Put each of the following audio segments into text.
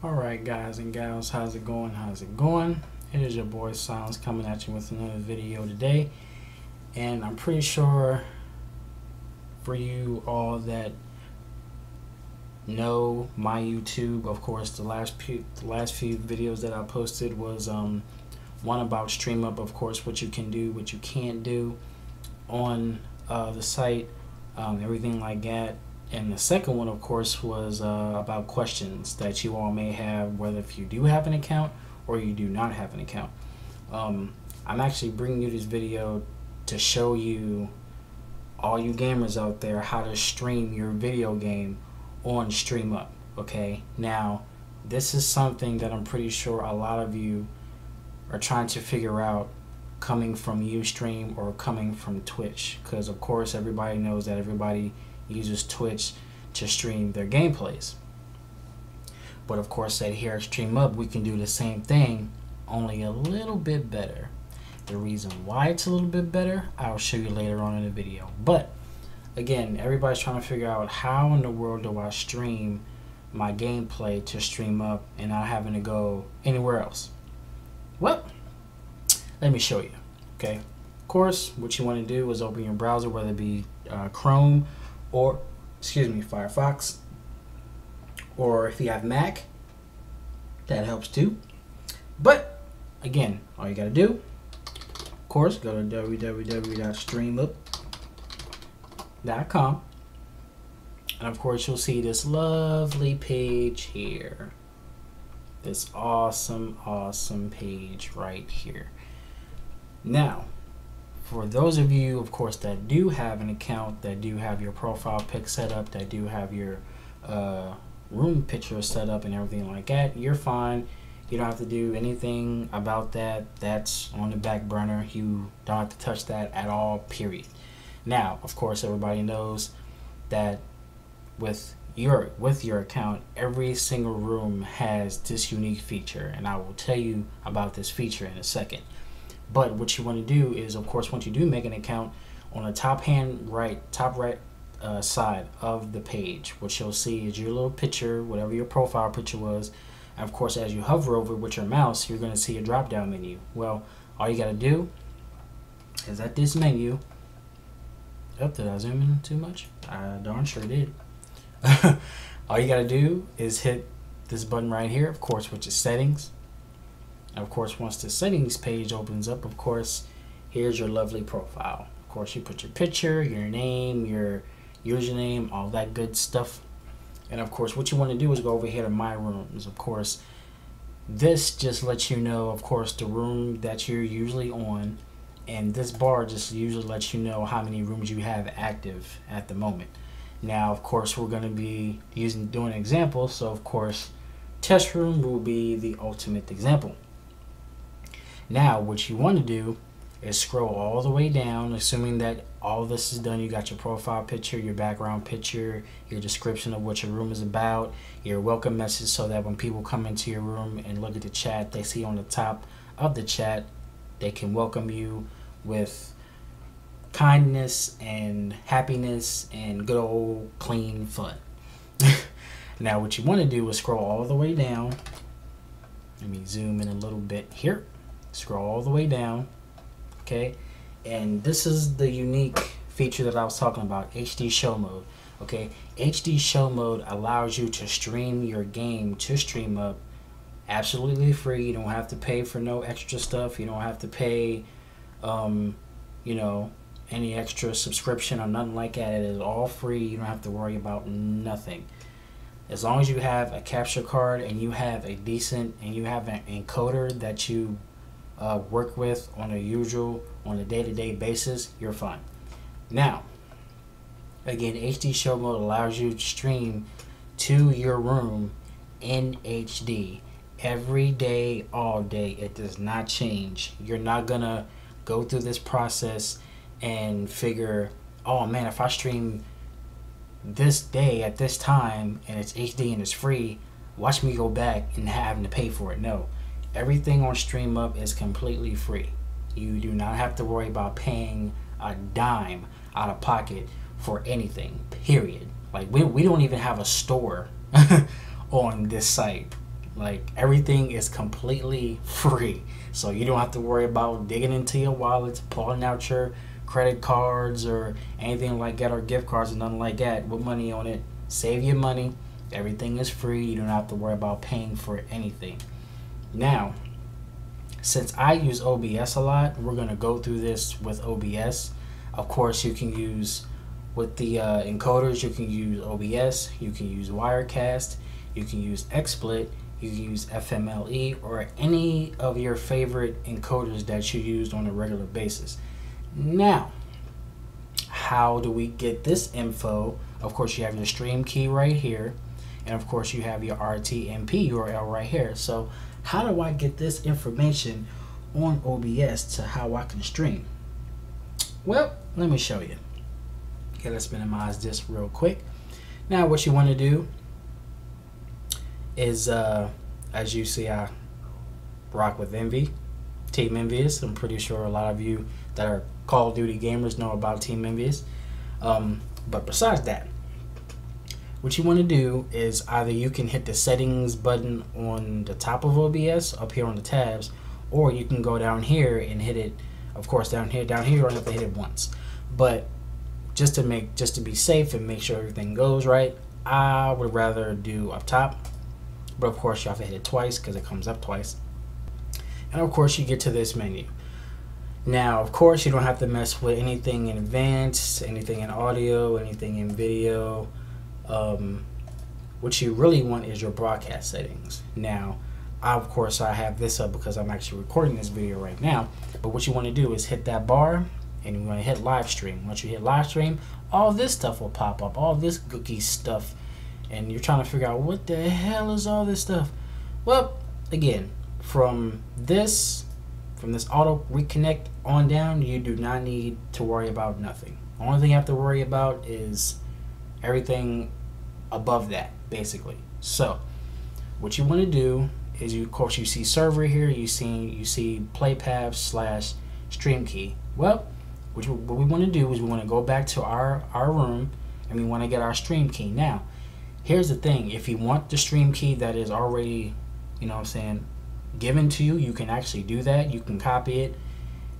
Alright guys and gals, how's it going? It is your boy Silence coming at you with another video today. And I'm pretty sure for you all that know my YouTube, of course the last few videos that I posted was one about streamup, of course, what you can do, what you can't do on the site, everything like that. And the second one, of course, was about questions that you all may have, whether if you do have an account or you do not have an account. I'm actually bringing you this video to show you, all you gamers out there, how to stream your video game on streamup. Okay, now this is something that I'm pretty sure a lot of you are trying to figure out, coming from Ustream or coming from Twitch, because of course everybody knows that everybody uses Twitch to stream their gameplays. But of course at here at streamup we can do the same thing, only a little bit better. The reason why it's a little bit better, I'll show you later on in the video. But again, everybody's trying to figure out, how in the world do I stream my gameplay to streamup and not having to go anywhere else? Well, let me show you. Okay, of course what you want to do is open your browser, whether it be Chrome or Firefox, or if you have Mac, that helps too. But again, all you gotta do, of course, go to www.streamup.com, and of course you'll see this lovely page here, this awesome page right here. Now for those of you, of course, that do have an account, that do have your profile pic set up, that do have your room picture set up and everything like that, you're fine. You don't have to do anything about that. That's on the back burner. You don't have to touch that at all, period. Now, of course, everybody knows that with your account, every single room has this unique feature, and I will tell you about this feature in a second. But what you want to do is, of course, once you do make an account, on the top right side of the page, what you'll see is your little picture, whatever your profile picture was. And of course, as you hover over with your mouse, you're going to see a drop down menu. Well, all you got to do is at this menu, did I zoom in too much? I darn sure did. All you got to do is hit this button right here, of course, which is settings. And of course, once the settings page opens up, of course, here's your lovely profile. Of course, you put your picture, your name, your username, all that good stuff. And of course, what you want to do is go over here to my rooms. Of course, this just lets you know, of course, the room that you're usually on, and this bar just usually lets you know how many rooms you have active at the moment. Now, of course, we're going to be doing an example, so of course, test room will be the ultimate example. Now, what you want to do is scroll all the way down, assuming that all of this is done. You got your profile picture, your background picture, your description of what your room is about, your welcome message, so that when people come into your room and look at the chat, they see on the top of the chat, they can welcome you with kindness and happiness and good old clean fun. Now, what you want to do is scroll all the way down. Let me zoom in a little bit here. Scroll all the way down, okay, and this is the unique feature that I was talking about, HD show mode. Okay, HD show mode allows you to stream your game to streamup absolutely free. You don't have to pay for no extra stuff. You don't have to pay you know, any extra subscription or nothing like that. It is all free. You don't have to worry about nothing. As long as you have a capture card and you have a decent, and you have an encoder that you work with on a day-to-day basis, you're fine. Now, again, HD show mode allows you to stream to your room in HD every day, all day. It does not change. You're not gonna go through this process and figure, oh man, if I stream this day at this time and it's HD and it's free, watch me go back and having to pay for it. No. Everything on streamup is completely free. You do not have to worry about paying a dime out of pocket for anything, period. Like we don't even have a store on this site. Like, everything is completely free. So you don't have to worry about digging into your wallets, pulling out your credit cards or anything like that, or gift cards and nothing like that with money on it. Save your money. Everything is free. You don't have to worry about paying for anything. Now, since I use OBS a lot, we're going to go through this with OBS. Of course, you can use, with the encoders, you can use OBS, you can use Wirecast, you can use XSplit, you can use FMLE, or any of your favorite encoders that you use on a regular basis. Now, how do we get this info? Of course, you have your stream key right here, and of course you have your RTMP URL right here. So how do I get this information on OBS to how I can stream? Well, let me show you. Okay, let's minimize this real quick. Now what you want to do is, as you see, I rock with Envy, Team Envious. I'm pretty sure a lot of you that are Call of Duty gamers know about Team Envious. But besides that, what you want to do is either you can hit the settings button on the top of OBS up here on the tabs, or you can go down here and hit it. Of course, down here you only have to hit it once. But just to be safe and make sure everything goes right, I would rather do up top. But of course, you have to hit it twice because it comes up twice. And of course, you get to this menu. Now, of course, you don't have to mess with anything in advanced, anything in audio, anything in video. What you really want is your broadcast settings. Now, of course, I have this up because I'm actually recording this video right now. But what you want to do is hit that bar, and you want to hit live stream. Once you hit live stream, all this stuff will pop up, all this cookie stuff. And you're trying to figure out, what the hell is all this stuff? Well, again, from this auto reconnect on down, you do not need to worry about nothing. The only thing you have to worry about is everything above that, basically. So what you want to do is, of course, you see server here, you see play path / stream key. Well, what we want to do is we want to go back to our room, and we want to get our stream key. Now, here's the thing: if you want the stream key that is already, you know what I'm saying, given to you, you can actually do that. You can copy it,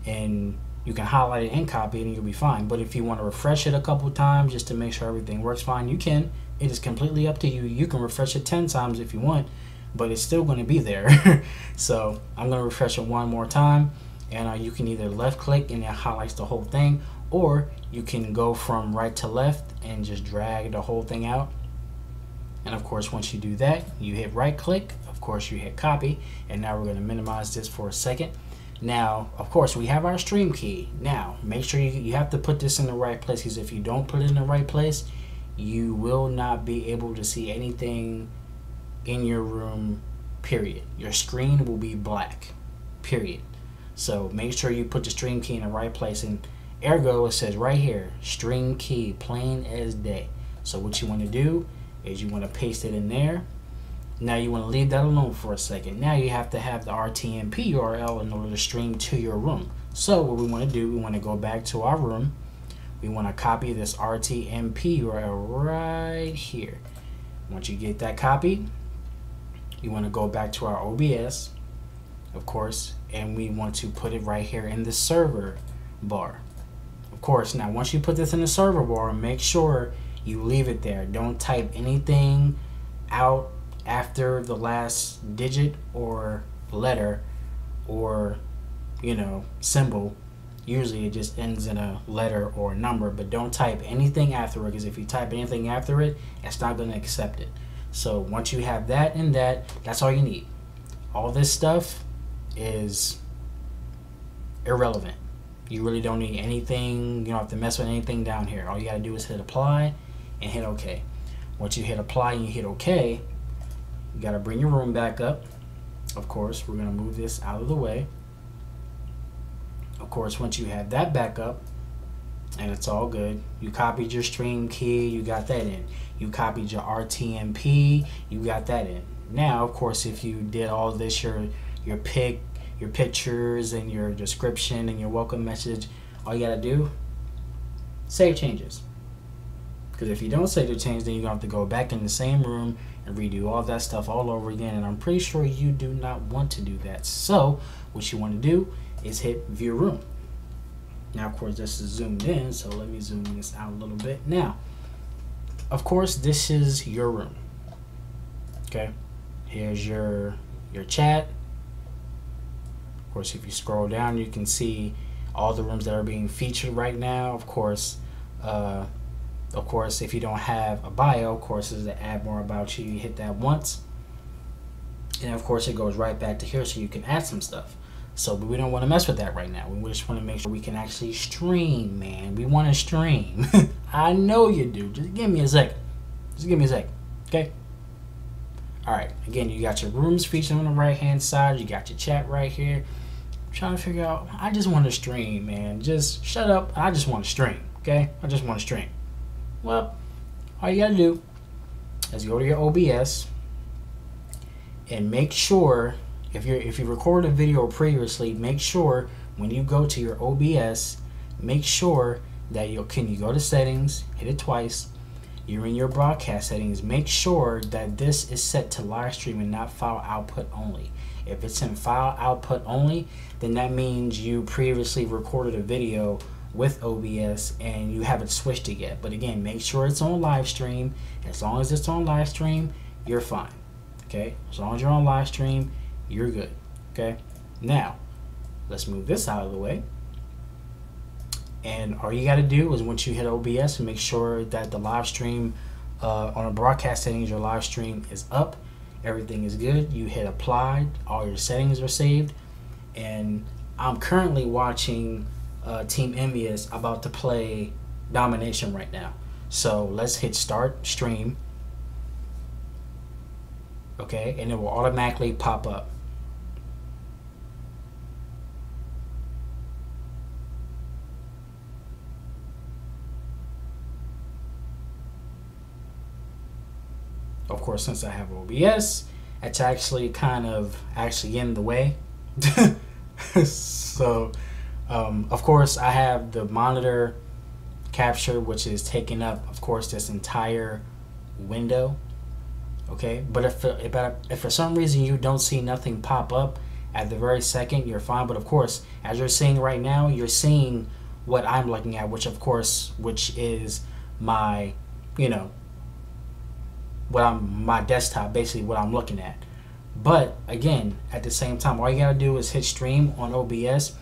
and you can highlight it and copy it, and you'll be fine. But if you want to refresh it a couple times just to make sure everything works fine, you can. It is completely up to you. You can refresh it 10 times if you want, but it's still going to be there. So I'm going to refresh it one more time, and you can either left click and it highlights the whole thing, or you can go from right to left and just drag the whole thing out. And of course, once you do that, you hit right click, of course you hit copy, and now we're going to minimize this for a second. Now, of course, we have our stream key. Now, make sure you have to put this in the right place, because if you don't put it in the right place, you will not be able to see anything in your room, period. Your screen will be black, period. So make sure you put the stream key in the right place, and ergo, it says right here, stream key, plain as day. So what you want to do is you want to paste it in there. Now you want to leave that alone for a second. Now you have to have the RTMP URL in order to stream to your room. So what we want to do, we want to go back to our room. We want to copy this RTMP URL right here. Once you get that copied, you want to go back to our OBS, of course, and we want to put it right here in the server bar. Of course, now once you put this in the server bar, make sure you leave it there. Don't type anything out after the last digit or letter or, you know, symbol. Usually it just ends in a letter or a number, but don't type anything after it, because if you type anything after it, it's not going to accept it. So once you have that and that, that's all you need. All this stuff is irrelevant. You really don't need anything. You don't have to mess with anything down here. All you got to do is hit apply and hit OK. Once you hit apply and you hit OK, you got to bring your room back up. Of course, we're going to move this out of the way. Of course, once you have that back up and it's all good, you copied your stream key, you got that in. You copied your RTMP, you got that in. Now, of course, if you did all this, your pictures and your description and your welcome message, all you got to do, save changes. Because if you don't save the change, then you're going to have to go back in the same room and redo all that stuff all over again, and I'm pretty sure you do not want to do that. So what you want to do is hit view room. Now of course this is zoomed in, so let me zoom this out a little bit. Now of course this is your room. Okay, here's your chat. Of course, if you scroll down, you can see all the rooms that are being featured right now. Of course, if you don't have a bio, of course, is to add more about you. You hit that once, and of course, it goes right back to here, so you can add some stuff. So, but we don't want to mess with that right now. We just want to make sure we can actually stream, man. We want to stream. I know you do. Just give me a second. Just give me a second. Okay. All right. Again, you got your rooms featured on the right-hand side. You got your chat right here. Trying to figure out, I just want to stream, man. Just shut up. I just want to stream. Okay, I just want to stream. Well, all you gotta do is go to your OBS and make sure if you recorded a video previously, make sure when you go to your OBS, make sure that you go to settings, hit it twice. You're in your broadcast settings. Make sure that this is set to live stream and not file output only. If it's in file output only, then that means you previously recorded a video with OBS and you haven't switched it yet. But again, make sure it's on live stream. As long as it's on live stream, you're fine. Okay, as long as you're on live stream, you're good. Okay, now let's move this out of the way. And all you got to do is once you hit OBS, make sure that the live stream on a broadcast settings, your live stream is up. Everything is good. You hit apply. All your settings are saved. And I'm currently watching Team Envious about to play Domination right now. So let's hit start stream. Okay, and it will automatically pop up. Of course, since I have OBS, it's actually kind of in the way. So, of course, I have the monitor capture, which is taking up, of course, this entire window. Okay, but if for some reason you don't see nothing pop up at the very second, you're fine. But of course, as you're seeing right now, you're seeing what I'm looking at, which is my, my desktop, basically what I'm looking at. But again, at the same time, all you gotta do is hit stream on OBS,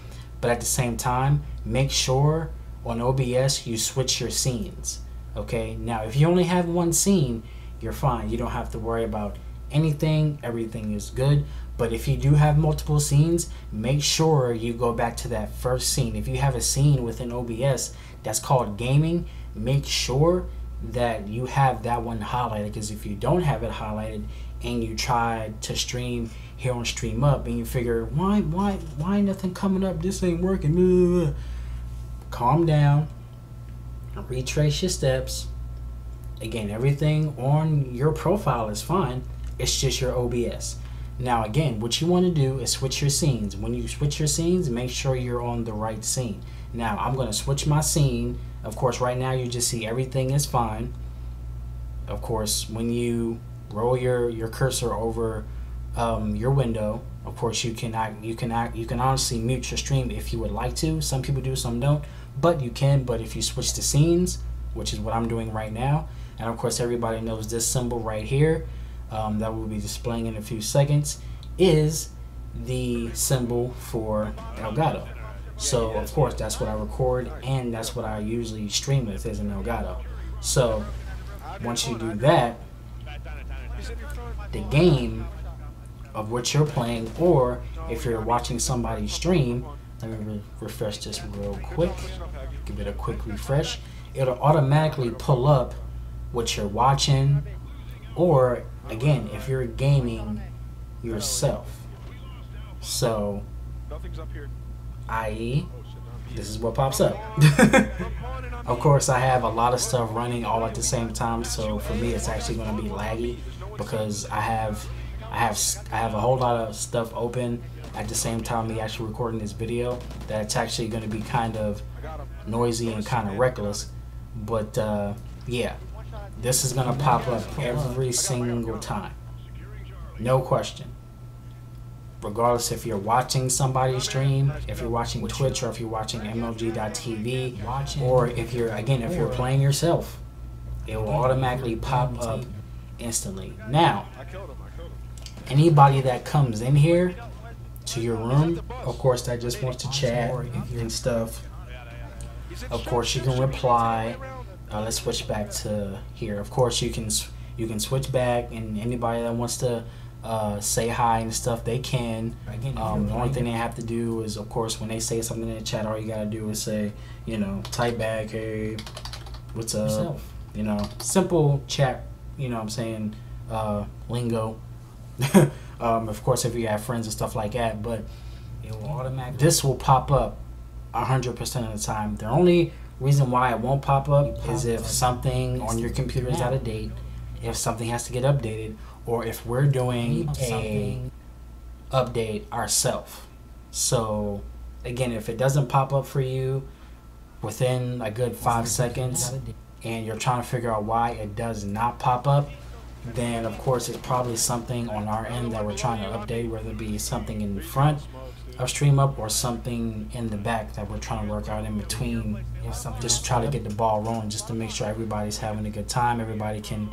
but at the same time, make sure on OBS you switch your scenes. Okay, now if you only have one scene, you're fine. You don't have to worry about anything. Everything is good. But if you do have multiple scenes, make sure you go back to that first scene. If you have a scene within OBS that's called gaming, make sure that you have that one highlighted, because if you don't have it highlighted and you try to stream here on streamup and you figure why nothing coming up, this ain't working, calm down, retrace your steps. Again, everything on your profile is fine, it's just your OBS. Now again, what you want to do is switch your scenes. When you switch your scenes, make sure you're on the right scene. Now I'm going to switch my scene. Of course, right now you just see everything is fine. Of course, when you roll your cursor over your window, of course you can honestly mute your stream if you would like to. Some people do, some don't, but you can. But if you switch the scenes, which is what I'm doing right now, and of course everybody knows this symbol right here that we'll be displaying in a few seconds is the symbol for Elgato. So of course that's what I record and that's what I usually stream with, is an Elgato. So once you do that, the game of what you're playing, or if you're watching somebody stream, let me refresh this real quick, give it a quick refresh, it'll automatically pull up what you're watching, or again, if you're gaming yourself. So, i.e., this is what pops up. Of course, I have a lot of stuff running all at the same time, so for me, it's actually going to be laggy because I have a whole lot of stuff open at the same time me actually recording this video. That's actually going to be kind of noisy and kind of reckless. But yeah, this is gonna pop up every single time. No question. Regardless if you're watching somebody stream, if you're watching Twitch, or if you're watching MLG.TV, or if you're playing yourself, it will automatically pop up instantly. Now, anybody that comes in here to your room, of course, that just wants to chat and stuff, of course you can reply. Let's switch back to here. Of course you can switch back, and anybody that wants to say hi and stuff, they can. The only thing they have to do is, of course, when they say something in the chat, all you gotta do is say, you know, type back, hey, what's up? You know, simple chat, you know what I'm saying, lingo. Of course, if you have friends and stuff like that, but it will automatically, this will pop up 100% of the time. The only reason why it won't pop up is if something on your computer is out of date, if something has to get updated, or if we're doing a update ourselves. So again, if it doesn't pop up for you within a good 5 seconds and you're trying to figure out why it does not pop up, then of course it's probably something on our end that we're trying to update, whether it be something in the front of streamup or something in the back that we're trying to work out in between, just try to get the ball rolling, just to make sure everybody's having a good time, everybody can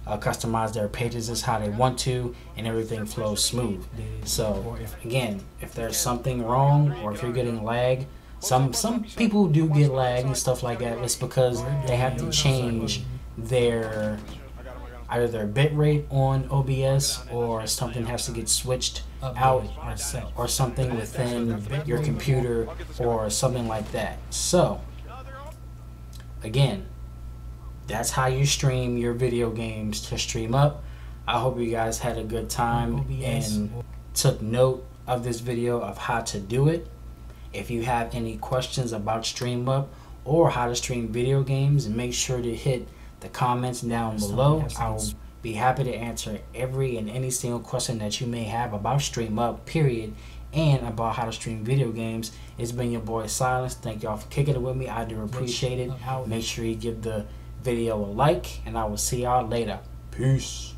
customize their pages as how they want to, and everything flows smooth. So if there's something wrong, or if you're getting lag, some people do get lag and stuff like that. It's because they have to change their either their bit rate on OBS, or something has to get switched out, or something within your computer, or something like that. So again, that's how you stream your video games to streamup. I hope you guys had a good time and took note of this video of how to do it. If you have any questions about streamup or how to stream video games, make sure to hit the comments down below. I'll be happy to answer every and any single question that you may have about streamup, period, and about how to stream video games. It's been your boy Silence. Thank y'all for kicking it with me. I do appreciate it. Make sure you give the video a like, and I will see y'all later. Peace.